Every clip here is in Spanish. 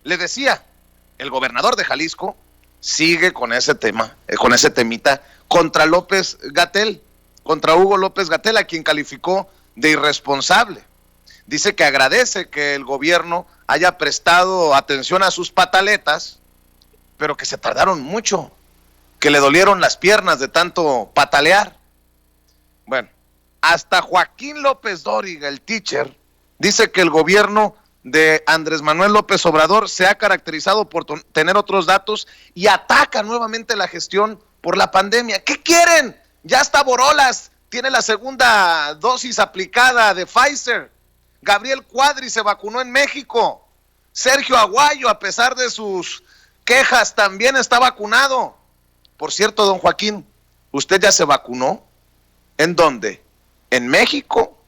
Le decía, el gobernador de Jalisco sigue con ese tema, con ese temita contra López-Gatell, contra Hugo López-Gatell, a quien calificó de irresponsable. Dice que agradece que el gobierno haya prestado atención a sus pataletas, pero que se tardaron mucho, que le dolieron las piernas de tanto patalear. Bueno, hasta Joaquín López Dóriga, el teacher, dice que el gobierno de Andrés Manuel López Obrador se ha caracterizado por tener otros datos y ataca nuevamente la gestión por la pandemia. ¿Qué quieren? Ya está Borolas, tiene la segunda dosis aplicada de Pfizer. Gabriel Cuadri se vacunó en México. Sergio Aguayo, a pesar de sus quejas, también está vacunado. Por cierto, don Joaquín, ¿usted ya se vacunó? ¿En dónde? ¿En México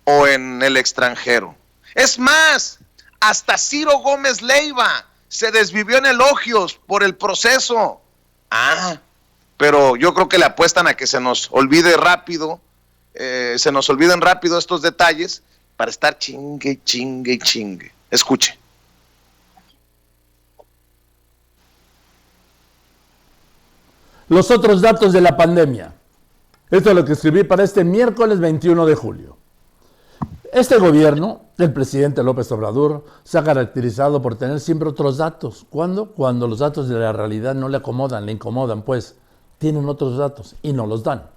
o en el extranjero? Es más, hasta Ciro Gómez Leiva se desvivió en elogios por el proceso. Pero yo creo que le apuestan a que se nos olvide rápido, olviden rápido estos detalles para estar chingue. Escuche. Los otros datos de la pandemia. Esto es lo que escribí para este miércoles 21 de julio. Este gobierno, el presidente López Obrador, se ha caracterizado por tener siempre otros datos. ¿Cuándo? Cuando los datos de la realidad no le acomodan, le incomodan, pues tienen otros datos y no los dan.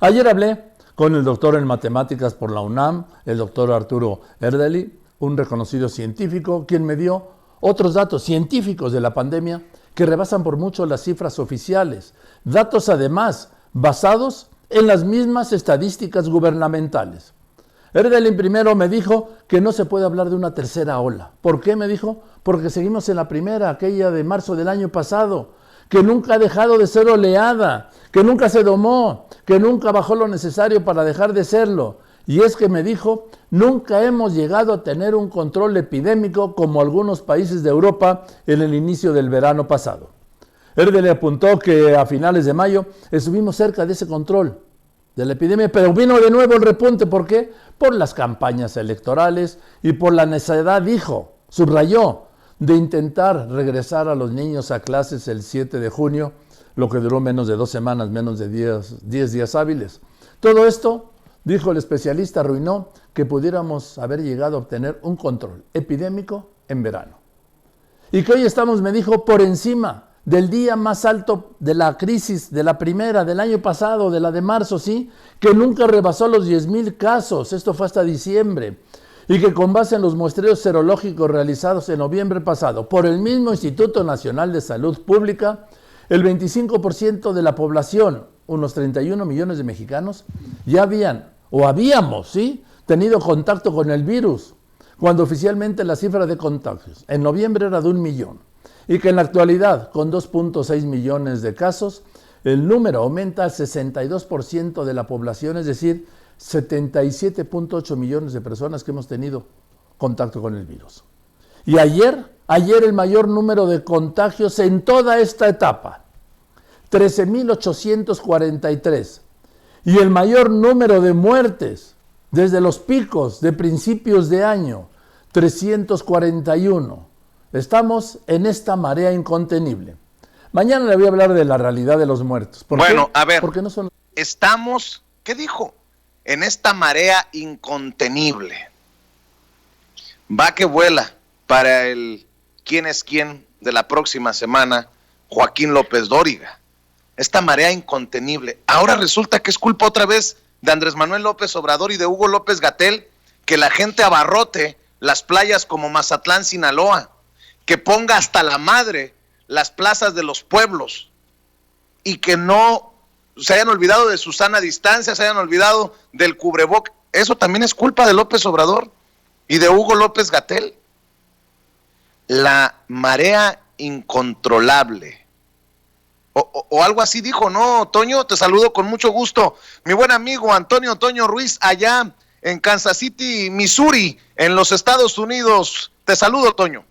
Ayer hablé con el doctor en matemáticas por la UNAM, el doctor Arturo Erdely, un reconocido científico, quien me dio otros datos científicos de la pandemia que rebasan por mucho las cifras oficiales. Datos además basados en las mismas estadísticas gubernamentales. Erdely primero me dijo que no se puede hablar de una tercera ola. ¿Por qué? Me dijo, porque seguimos en la primera, aquella de marzo del año pasado, que nunca ha dejado de ser oleada, que nunca se domó, que nunca bajó lo necesario para dejar de serlo. Y es que me dijo, nunca hemos llegado a tener un control epidémico como algunos países de Europa en el inicio del verano pasado. Erdely apuntó que a finales de mayo estuvimos cerca de ese control de la epidemia, pero vino de nuevo el repunte. ¿Por qué? Por las campañas electorales y por la necesidad, dijo, subrayó, de intentar regresar a los niños a clases el 7 de junio, lo que duró menos de 2 semanas, menos de 10 días hábiles. Todo esto, dijo el especialista, arruinó que pudiéramos haber llegado a obtener un control epidémico en verano. Y que hoy estamos, me dijo, por encima del día más alto de la crisis, de la primera, del año pasado, de la de marzo, sí, que nunca rebasó los 10,000 casos, esto fue hasta diciembre, y que con base en los muestreos serológicos realizados en noviembre pasado por el mismo Instituto Nacional de Salud Pública, el 25% de la población, unos 31 millones de mexicanos, ya habíamos, ¿sí?, tenido contacto con el virus, cuando oficialmente la cifra de contagios en noviembre era de 1 millón. Y que en la actualidad, con 2.6 millones de casos, el número aumenta al 62% de la población, es decir, 77.8 millones de personas que hemos tenido contacto con el virus. Y ayer el mayor número de contagios en toda esta etapa, 13.843. Y el mayor número de muertes desde los picos de principios de año, 341. Estamos en esta marea incontenible. Mañana le voy a hablar de la realidad de los muertos. ¿Por qué? A ver, porque no son... estamos, ¿qué dijo? En esta marea incontenible. Va que vuela para el quién es quién de la próxima semana, Joaquín López Dóriga. Esta marea incontenible. Ahora resulta que es culpa otra vez de Andrés Manuel López Obrador y de Hugo López-Gatell que la gente abarrote las playas como Mazatlán, Sinaloa, que ponga hasta la madre las plazas de los pueblos y que no se hayan olvidado de su sana distancia, se hayan olvidado del cubreboc. Eso también es culpa de López Obrador y de Hugo López-Gatell. La marea incontrolable. O algo así dijo, ¿no, Toño? Te saludo con mucho gusto. Mi buen amigo Antonio Toño Ruiz, allá en Kansas City, Missouri, en los Estados Unidos. Te saludo, Toño.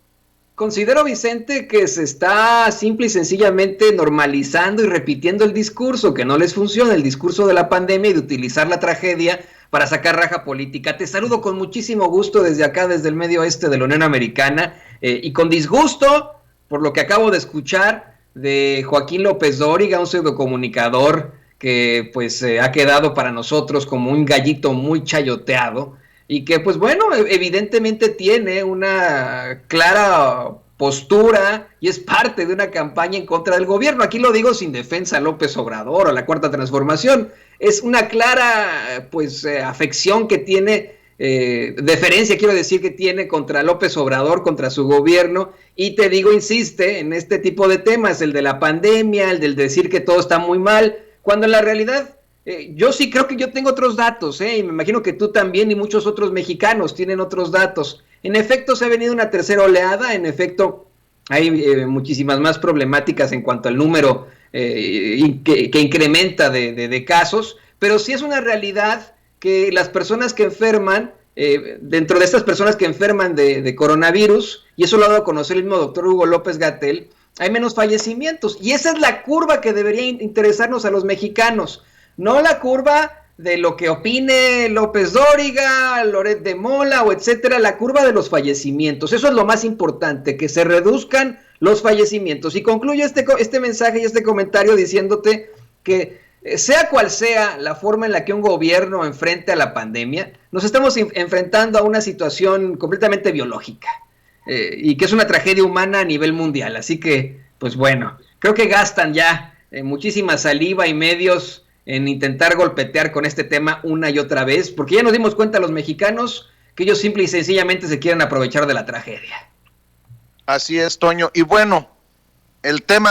Considero, Vicente, que se está simple y sencillamente normalizando y repitiendo el discurso que no les funciona, el discurso de la pandemia y de utilizar la tragedia para sacar raja política. Te saludo con muchísimo gusto desde acá, desde el medio oeste de la Unión Americana, y con disgusto por lo que acabo de escuchar de Joaquín López Dóriga, un pseudocomunicador que pues ha quedado para nosotros como un gallito muy chayoteado y que pues bueno, evidentemente tiene una clara postura y es parte de una campaña en contra del gobierno. Aquí lo digo sin defensa a López Obrador o a la Cuarta Transformación. Es una clara pues afección que tiene, deferencia quiero decir que tiene contra López Obrador, contra su gobierno, y te digo, insiste en este tipo de temas, el de la pandemia, el del decir que todo está muy mal, cuando en la realidad yo sí creo que yo tengo otros datos, y me imagino que tú también y muchos otros mexicanos tienen otros datos. En efecto, se ha venido una tercera oleada, en efecto, hay muchísimas más problemáticas en cuanto al número que incrementa de casos, pero sí es una realidad que las personas que enferman, dentro de estas personas que enferman de coronavirus, y eso lo ha dado a conocer el mismo doctor Hugo López-Gatell, hay menos fallecimientos, y esa es la curva que debería interesarnos a los mexicanos, no la curva de lo que opine López Dóriga, Loret de Mola o etcétera, la curva de los fallecimientos. Eso es lo más importante, que se reduzcan los fallecimientos. Y concluyo este mensaje y este comentario diciéndote que sea cual sea la forma en la que un gobierno enfrente a la pandemia, nos estamos enfrentando a una situación completamente biológica y que es una tragedia humana a nivel mundial. Así que, pues bueno, creo que gastan ya muchísima saliva y medios en intentar golpetear con este tema una y otra vez, porque ya nos dimos cuenta los mexicanos que ellos simple y sencillamente se quieren aprovechar de la tragedia. Así es, Toño. Y bueno, el tema